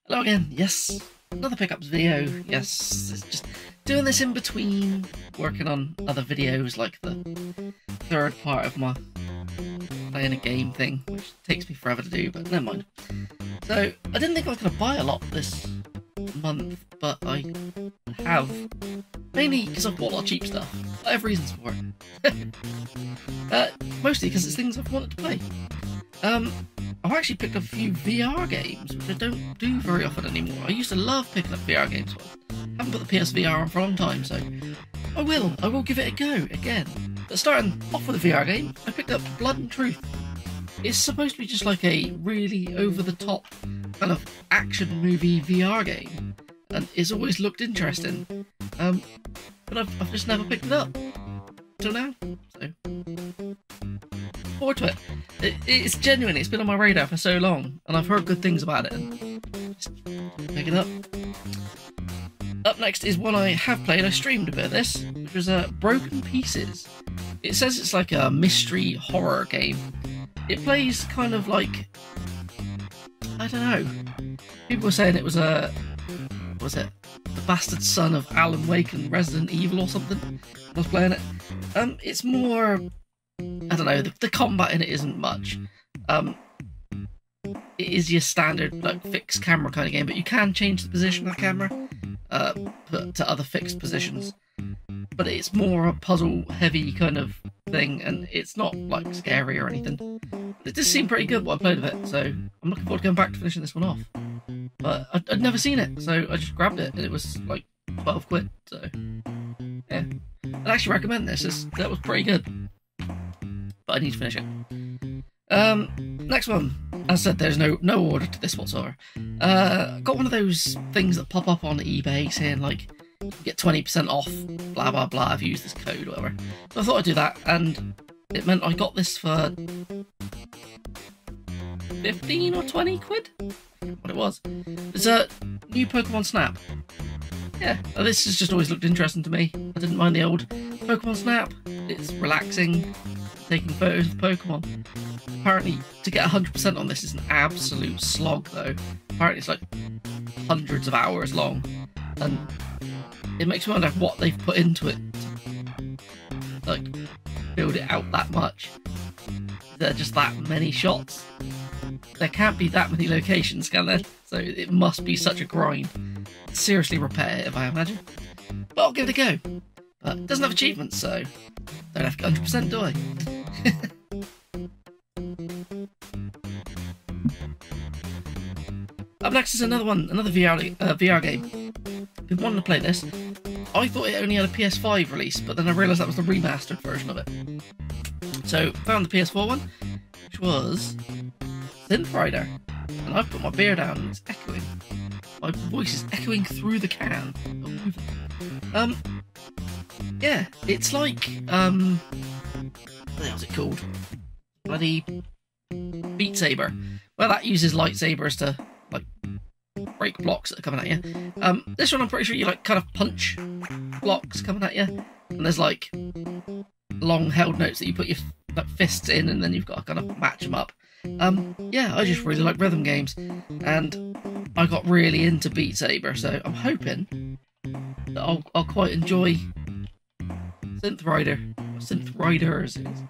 Hello again, yes, another pickups video, yes, it's just doing this in between working on other videos like the third part of my playing a game thing, which takes me forever to do, but never mind. So, I didn't think I was going to buy a lot this month, but I have, mainly because I've bought a lot of cheap stuff. I have reasons for it. Mostly because it's things I've wanted to play. I've actually picked up a few VR games, which I don't do very often anymore. I used to love picking up VR games, but I haven't put the PSVR on for a long time, so I will give it a go again. But starting off with a VR game, I picked up Blood and Truth. It's supposed to be just like a really over-the-top kind of action movie VR game, and it's always looked interesting. But I've just never picked it up till now, so forward to it. It's genuine. It's been on my radar for so long, and I've heard good things about it. And just pick it up. Up next is one I have played. I streamed a bit of this, which was Broken Pieces. It says it's like a mystery horror game. It plays kind of like, I don't know. People were saying it was a, what was it? The bastard son of Alan Wake and Resident Evil or something. I was playing it. It's more, I don't know, the combat in it isn't much. It is your standard like fixed camera kind of game, but you can change the position of the camera to other fixed positions. But it's more a puzzle heavy kind of thing, and it's not like scary or anything. It just seemed pretty good what I played of it, so I'm looking forward to going back to finishing this one off. But I'd never seen it, so I just grabbed it, and it was like 12 quid, so yeah. I'd actually recommend this, that was pretty good. But I need to finish it. Next one. As I said, there's no order to this whatsoever. Got one of those things that pop up on eBay saying like, you get 20% off, blah blah blah, I've used this code or whatever. So I thought I'd do that, and it meant I got this for 15 or 20 quid? I forget what it was. It's a new Pokemon Snap. Yeah, this has just always looked interesting to me. I didn't mind the old Pokemon Snap. It's relaxing, taking photos of Pokemon. Apparently, to get 100% on this is an absolute slog though. Apparently it's like hundreds of hours long, and it makes me wonder what they've put into it to, like, build it out that much. Is there just that many shots? There can't be that many locations, can there? So it must be such a grind. Seriously repetitive, I imagine. But I'll give it a go. But it doesn't have achievements, so don't have to get 100%, do I? Up next is another VR game. Been wanting to play this. I thought it only had a PS5 release, but then I realised that was the remastered version of it. So found the PS4 one, which was Synth Rider, and I've put my beer down and it's echoing. My voice is echoing through the can. Yeah, it's like what the hell's it called? Bloody Beat Saber. Well, that uses lightsabers to like break blocks that are coming at you. This one I'm pretty sure you like kind of punch blocks coming at you, and there's like long held notes that you put your like fists in, and then you've got to kind of match them up. Yeah, I just really like rhythm games, and I got really into Beat Saber, so I'm hoping that I'll quite enjoy Synth Rider, or Synth Rider as it is.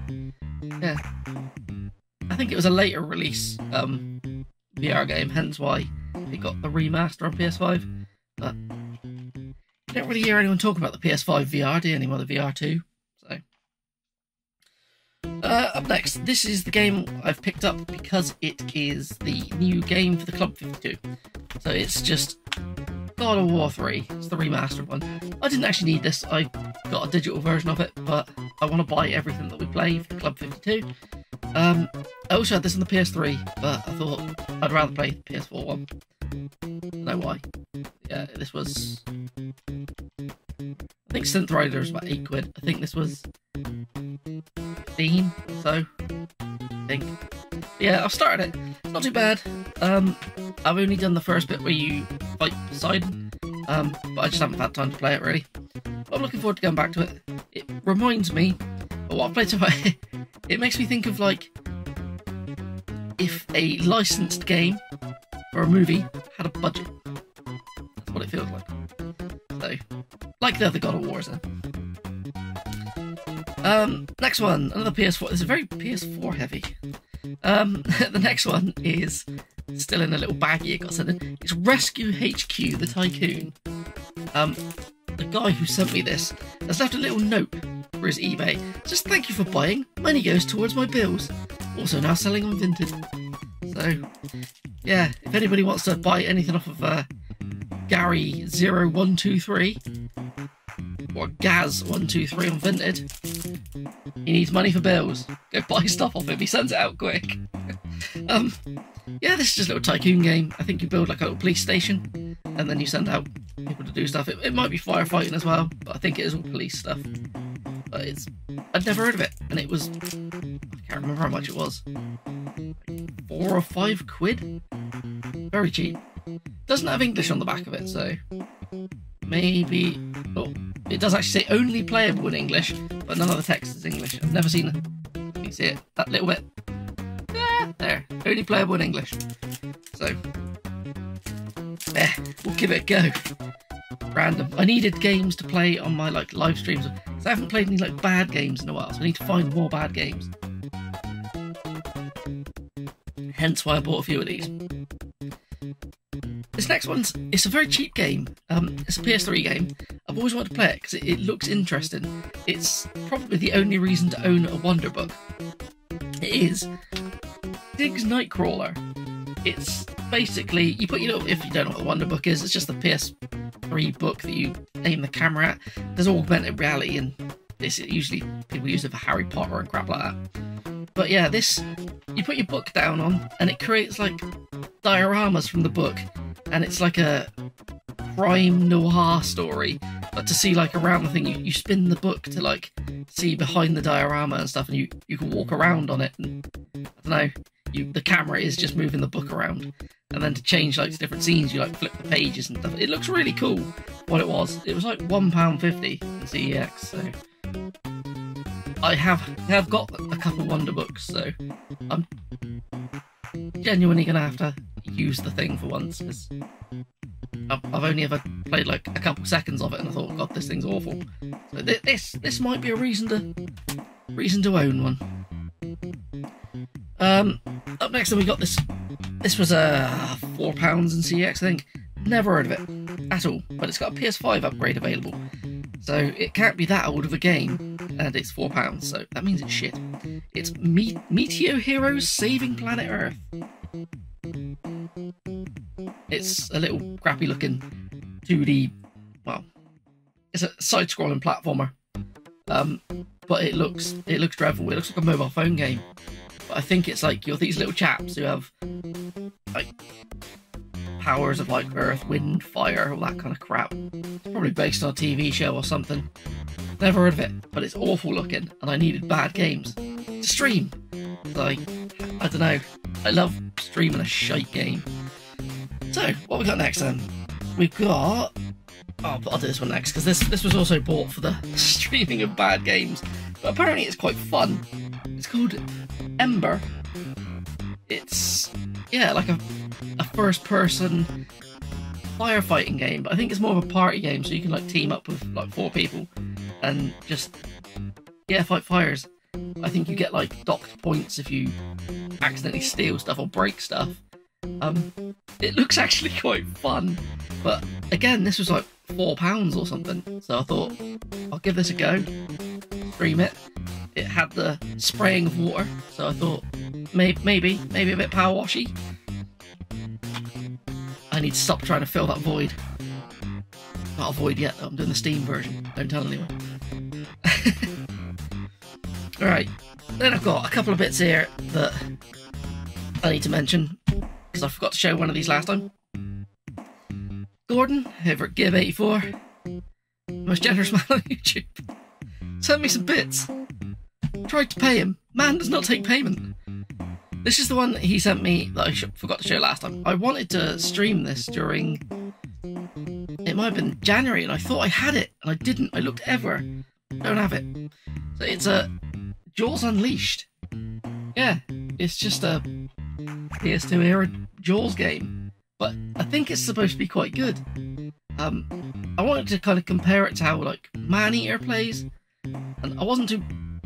Yeah, I think it was a later release VR game, hence why it got the remaster on PS5. But you don't really hear anyone talk about the PS5 VR, do you, anymore? The VR2. So up next, this is the game I've picked up because it is the new game for the Club 52. So it's just God of War 3. It's the remastered one. I didn't actually need this. I got a digital version of it, but I want to buy everything that we play for the Club 52. I also had this on the PS3, but I thought I'd rather play the PS4 one. I don't know why. Yeah, this was, I think Synth Rider was about 8 quid. I think this was 15, so I think. Yeah, I've started it. It's not too bad. I've only done the first bit where you fight Poseidon, but I just haven't had time to play it really. But I'm looking forward to going back to it. It reminds me of what I've played so far. It makes me think of like if a licensed game or a movie had a budget. That's what it feels like. So, like the other God of Wars then. Next one, another PS4. This is very PS4 heavy. The next one is still in a little baggie it got sent in. It's Rescue HQ, the Tycoon. The guy who sent me this has left a little note for his eBay. Just thank you for buying. Money goes towards my bills. Also now selling on Vinted. So, yeah, if anybody wants to buy anything off of Gary0123 or Gaz123 on Vinted, he needs money for bills. Go buy stuff off him. He sends it out quick. Yeah, this is just a little tycoon game. I think you build like a little police station and then you send out people to do stuff. It might be firefighting as well, but I think it is all police stuff. But I'd never heard of it, and it was, I can't remember how much it was, £4 or £5. Very cheap. Doesn't have English on the back of it, so maybe, oh, it does actually say only playable in English, but none of the text is English. I've never seen it. Can you see it? That little bit. Yeah, there. Only playable in English. So, we'll give it a go. Random. I needed games to play on my like live streams, because I haven't played any like bad games in a while, so I need to find more bad games. Hence why I bought a few of these. This next it's a very cheap game. It's a PS3 game. I've always wanted to play it because it looks interesting. It's probably the only reason to own a Wonder Book. It is Diggs Nightcrawler. It's basically, you put your little, if you don't know what a Wonder Book is, it's just the PS3 book that you aim the camera at. There's augmented reality, and this usually people use it for Harry Potter and crap like that. But yeah, this, you put your book down on, and it creates like dioramas from the book, and it's like a crime noir story. But to see like around the thing, you spin the book to like see behind the diorama and stuff, and you can walk around on it. And I don't know, the camera is just moving the book around, and then to change like different scenes, you like flip the pages and stuff. It looks really cool. What it was like £1.50 in CEX. So I have got a couple Wonder Books, so I'm genuinely gonna have to use the thing for once, because I've only ever played like a couple seconds of it, and I thought, God, this thing's awful. So this might be a reason to own one. Up next, then we got this. This was £4 in CX, I think. Never heard of it at all, but it's got a PS5 upgrade available, so it can't be that old of a game, and it's £4, so that means it's shit. It's Meteo Heroes Saving Planet Earth. It's a little crappy looking 2D, well, it's a side-scrolling platformer, but it looks dreadful. It looks like a mobile phone game. But I think it's like you're these little chaps who have like powers of like earth, wind, fire, all that kind of crap. It's probably based on a TV show or something. Never heard of it, but it's awful looking, and I needed bad games to stream. Like, I don't know, I love streaming a shite game. So, what we got next then? We've got, I'll do this one next, because this was also bought for the streaming of bad games, but apparently it's quite fun. It's called Ember. It's, yeah, like a first-person firefighting game, but I think it's more of a party game, so you can like team up with like 4 people and just, yeah, fight fires. I think you get like docked points if you accidentally steal stuff or break stuff. It looks actually quite fun, but again, this was like £4 or something, so I thought I'll give this a go, stream it. It had the spraying of water, so I thought maybe a bit power washy. I need to stop trying to fill that void. Not a void yet though, I'm doing the Steam version, don't tell anyone. Alright, then I've got a couple of bits here that I need to mention, because I forgot to show one of these last time. Gordon, over at Gib84, most generous man on YouTube, sent me some bits. Tried to pay him. Man does not take payment. This is the one he sent me that I forgot to show last time. I wanted to stream this during, it might have been January, and I thought I had it, and I didn't. I looked everywhere. Don't have it. So it's a Jaws Unleashed. Yeah, it's just a PS2 era Jaws game. but I think it's supposed to be quite good. I wanted to kind of compare it to how like Maneater plays, and I wasn't too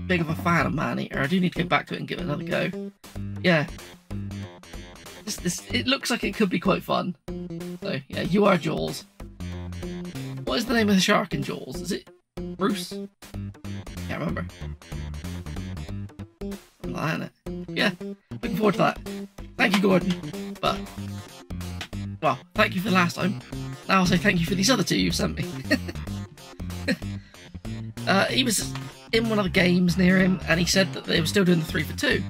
big of a fan of Maneater. I do need to get back to it and give it another go. Yeah, it looks like it could be quite fun. So yeah, you are Jaws. What is the name of the shark in Jaws? Is it Bruce? Can't remember. Something like that, isn't it? Yeah, looking forward to that. Thank you, Gordon. But well, thank you for the last time. Now I'll say thank you for these other two you've sent me. He was in one of the games near him, and he said that they were still doing the 3 for 2.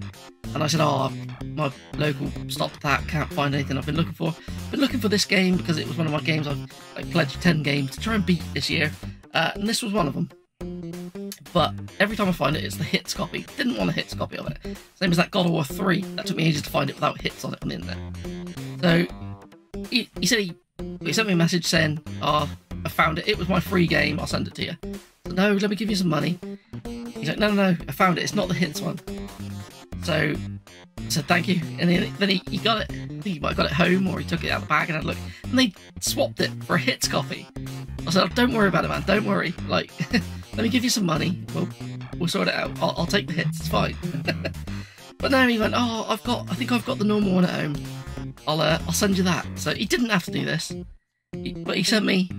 And I said, oh, my local stopped that, can't find anything I've been looking for. Been looking for this game because it was one of my games I've pledged 10 games to try and beat this year. And this was one of them. But every time I find it, it's the hits copy. Didn't want a hits copy of it. Same as that God of War 3. That took me ages to find it without hits on it on the internet. So he said he sent me a message saying, oh, I found it. It was my free game. I'll send it to you. So, no, let me give you some money. He's like, no, I found it. It's not the hits one. So I said, thank you. And then he got it. I think he might have got it home, or he took it out of the bag and had a look. And they swapped it for a hits copy. I said, oh, don't worry about it, man. Don't worry. Like, let me give you some money. We'll sort it out. I'll take the hits. It's fine. But no, he went, oh, I think I've got the normal one at home. I'll send you that. So he didn't have to do this. But he sent me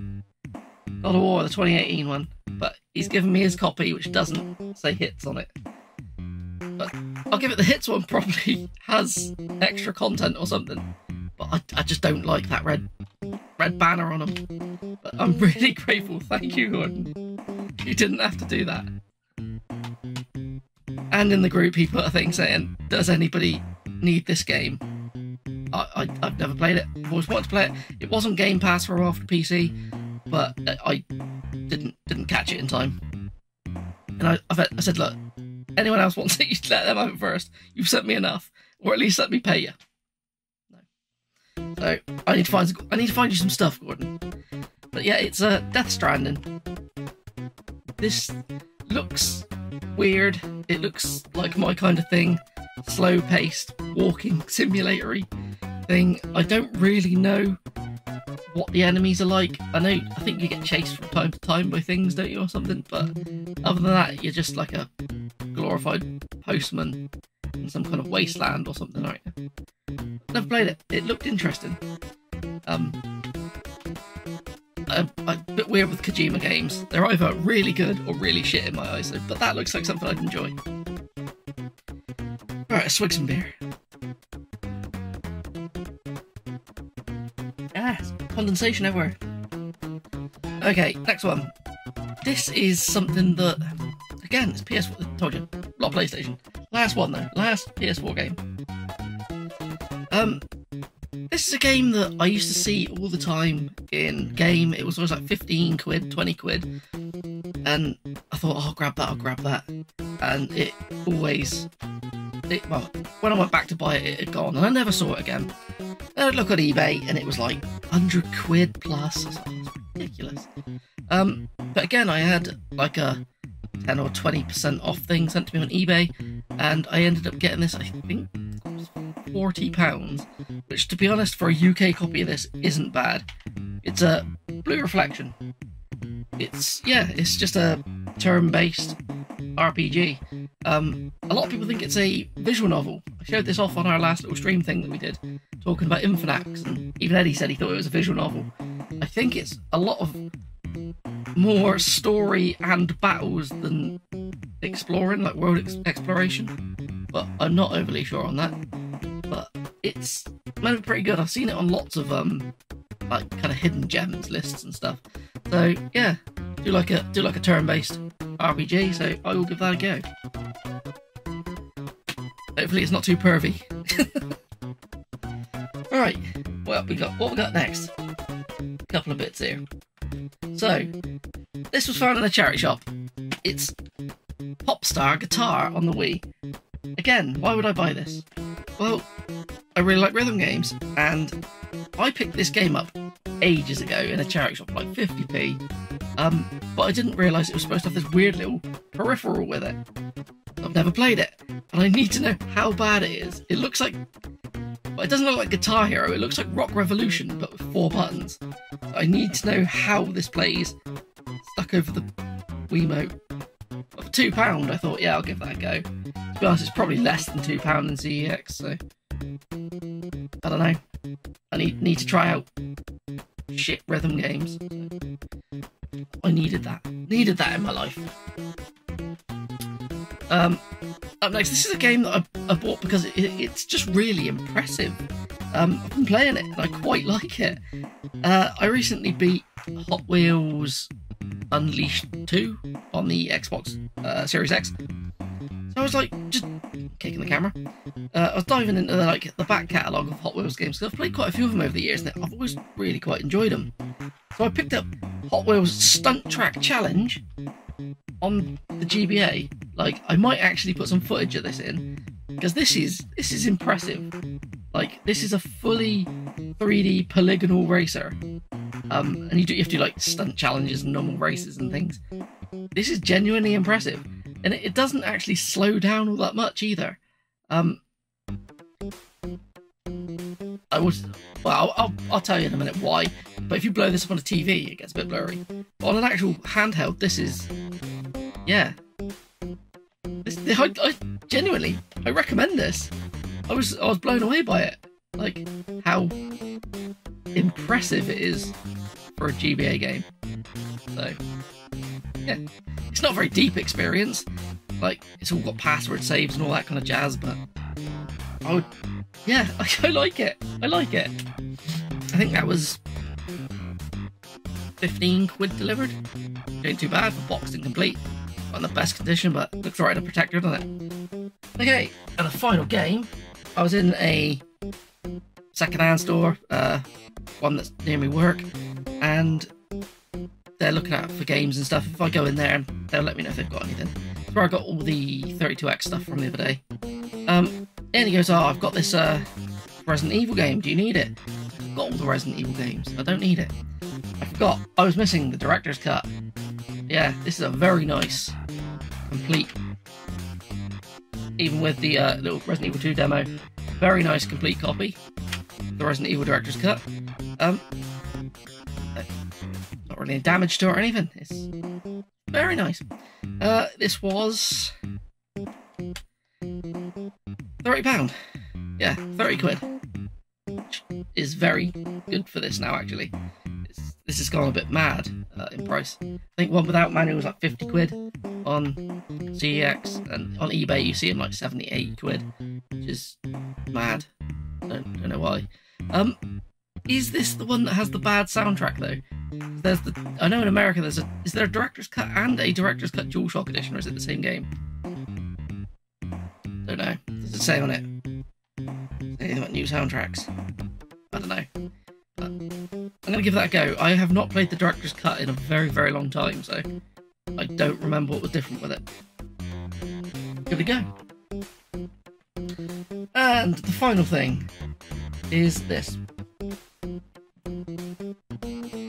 God of War, the 2018 one. But he's given me his copy, which doesn't say hits on it. But I'll give it the hits one. Probably has extra content or something. But I just don't like that red banner on them. But I'm really grateful. Thank you, Gordon. You didn't have to do that. And in the group, he put a thing saying, does anybody need this game? I've never played it. I've always wanted to play it. It wasn't Game Pass for a while for PC, but I didn't catch it in time. And I said, look, anyone else wants it, you let them have it first. You've sent me enough, or at least let me pay you. No. So I need to find you some stuff, Gordon. But yeah, it's Death Stranding. This looks weird. It looks like my kind of thing. Slow-paced, walking simulatory thing. I don't really know what the enemies are like. I think you get chased from time to time by things, don't you, or something, but other than that, you're just like a glorified postman in some kind of wasteland or something, right? Never played it. It looked interesting. A bit weird with Kojima games. They're either really good or really shit in my eyes, but that looks like something I'd enjoy. Alright, let's swig some beer. Condensation everywhere. Okay, next one. This is something that, again, it's PS4, I told you, not PlayStation. Last one though, last PS4 game. This is a game that I used to see all the time in game. It was always like 15 quid, 20 quid. And I thought, oh, I'll grab that. And it always, well, when I went back to buy it, it had gone, and I never saw it again. And I'd look on eBay, and it was like 100 quid plus. I was like, oh, it's ridiculous. But again, I had like a 10 or 20% off thing sent to me on eBay, and I ended up getting this, I think, £40, which, to be honest, for a UK copy of this, isn't bad. It's a Blue Reflection. It's just a turn-based RPG. A lot of people think it's a visual novel. I showed this off on our last little stream thing that we did, talking about Infinax, and even Eddie said he thought it was a visual novel. I think it's a lot of more story and battles than exploring, like world exploration, but I'm not overly sure on that. But it's meant to be pretty good. I've seen it on lots of like kind of hidden gems lists and stuff. So yeah, do like a turn-based RPG. So I will give that a go. Hopefully it's not too pervy. All right, what we got next? A couple of bits here. So this was found in a charity shop. It's Popstar Guitar on the Wii. Again, why would I buy this? Well, I really like rhythm games, and I picked this game up ages ago in a charity shop, like 50p, but I didn't realise it was supposed to have this weird little peripheral with it. I've never played it, and I need to know how bad it is. It looks like But it doesn't look like Guitar Hero, it looks like Rock Revolution, but with 4 buttons. I need to know how this plays stuck over the Wiimote. But for £2, I thought, yeah, I'll give that a go. To be honest, it's probably less than £2 in CEX, so I don't know. I need to try out shit rhythm games. I needed that in my life. Up next, this is a game that I bought because it's just really impressive. I've been playing it and I quite like it. I recently beat Hot Wheels Unleashed 2 on the Xbox Series X. So I was like, just kicking the camera. I was diving into the back catalogue of Hot Wheels games because I've played quite a few of them over the years and I've always really quite enjoyed them. So I picked up Hot Wheels Stunt Track Challenge on the GBA. Like, I might actually put some footage of this in because this is impressive. Like, this is a fully 3D polygonal racer. And you have to do like stunt challenges and normal races and things. This is genuinely impressive, and it doesn't actually slow down all that much either. I'll tell you in a minute why. But if you blow this up on a TV, it gets a bit blurry. But on an actual handheld, this is, yeah. I genuinely, I recommend this. I was blown away by it. Like, how impressive it is for a GBA game. So, yeah. It's not a very deep experience. Like, it's all got password saves and all that kind of jazz, but I would, yeah, I like it. I like it. I think that was 15 quid delivered. Ain't too bad for boxed and complete. Not in the best condition, but looks right in a protector, doesn't it? Okay, and the final game, I was in a second-hand store, one that's near me work, and they're looking out for games and stuff. If I go in there, they'll let me know if they've got anything. That's where I got all the 32X stuff from the other day. And he goes, oh, I've got this Resident Evil game, do you need it? I've got all the Resident Evil games, I don't need it. I forgot, I was missing the director's cut. Yeah, this is a very nice, complete, even with the little Resident Evil 2 demo, very nice complete copy of the Resident Evil director's cut. Not really any damage to it or anything, it's very nice. This was £30. Yeah, 30 quid. Which is very good for this now, actually. This has gone a bit mad in price. I think one without manual was like 50 quid on CEX, and on eBay you see them like 78 quid, which is mad. Don't know why. Is this the one that has the bad soundtrack though? I know in America is there a director's cut and a director's cut DualShock edition, or is it the same game? Don't know. Does it say on it anything about new soundtracks? I don't know. But I'm going to give that a go. I have not played the director's cut in a very, very long time, so I don't remember what was different with it. Give it a go. And the final thing is this.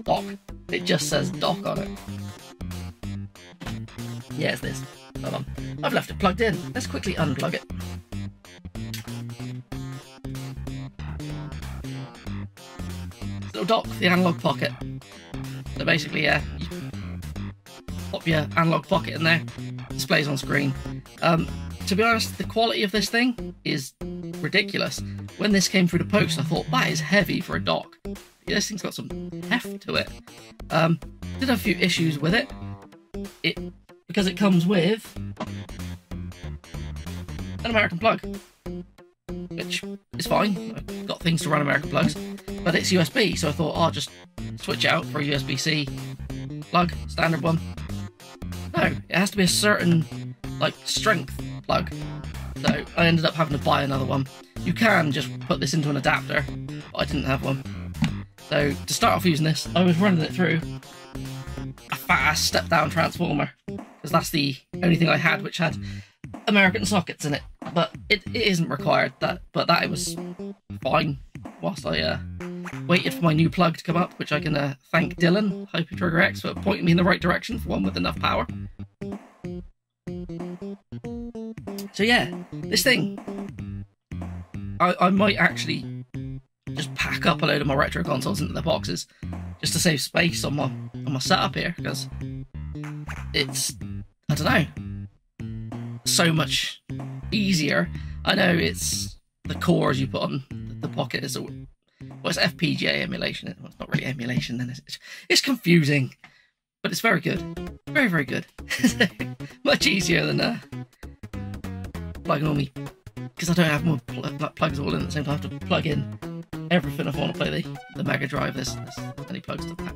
Dock. It just says dock on it. Yeah, it's this. Hold on. I've left it plugged in. Let's quickly unplug it. Little dock for the analog pocket. So basically, yeah, you pop your analog pocket in there, displays on screen. To be honest, the quality of this thing is ridiculous. When this came through the post, I thought, that is heavy for a dock. Yeah, this thing's got some heft to it. Did have a few issues with it. Because it comes with an American plug, which is fine. I've got things to run American plugs, but it's USB, so I thought, I'll just switch out for a USB-C plug, standard one. No, it has to be a certain, like, strength plug, so I ended up having to buy another one. You can just put this into an adapter, but I didn't have one. So, to start off using this, I was running it through a fat-ass step-down transformer, because that's the only thing I had which had American sockets in it, but it isn't required, but that it was fine whilst I waited for my new plug to come up, which I can thank Dylan, HyperTriggerX, for pointing me in the right direction for one with enough power. So yeah, this thing, I might actually chuck up a load of my retro consoles into their boxes just to save space on my setup here, because it's, I don't know, so much easier. I know it's the cores you put on the Pocket is, well, it's FPGA emulation. Well, it's not really emulation, then it's confusing, but it's very good, very, very good. Much easier than plugging all me, because I don't have more plugs all in at the same time. I have to plug in everything if I want to play the Mega Drive. There's many plugs to that.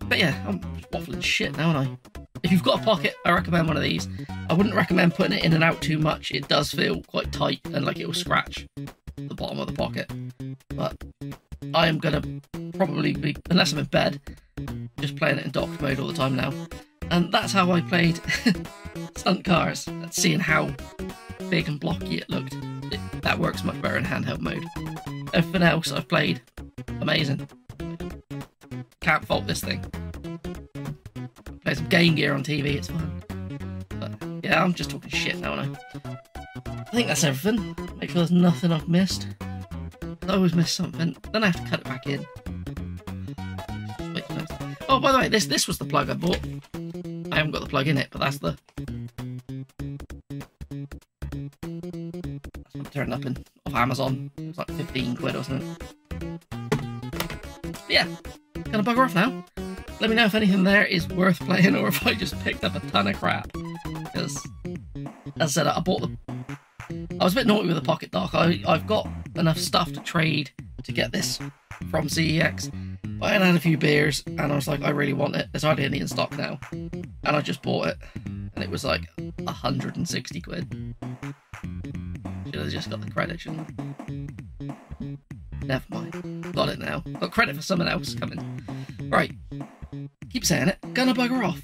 But yeah, I'm waffling shit now, aren't I? If you've got a Pocket, I recommend one of these. I wouldn't recommend putting it in and out too much. It does feel quite tight and like it will scratch the bottom of the Pocket. But I am gonna probably be, unless I'm in bed, just playing it in docked mode all the time now. And that's how I played Stunt Cars, and seeing how big and blocky it looked. That works much better in handheld mode. Everything else I've played, amazing. Can't fault this thing. Play some Game Gear on TV, it's fun. But yeah, I'm just talking shit now, aren't I think that's everything. Make sure there's nothing I've missed. I always miss something, then I have to cut it back in. Oh, by the way, this was the plug I bought. I haven't got the plug in it, but that's what turned up off Amazon. It was like 15 quid or something. But yeah, gonna bugger off now. Let me know if anything there is worth playing, or if I just picked up a ton of crap. Because, as I said, I was a bit naughty with the Pocket Dock. I've got enough stuff to trade to get this from CEX. But I had a few beers, and I was like, I really want it. There's hardly any in stock now. And I just bought it, and it was like 160 quid. Should have just got the credit, shouldn't I? Never mind. Got it now. Got credit for someone else coming. Right. Keep saying it. Gonna bugger off.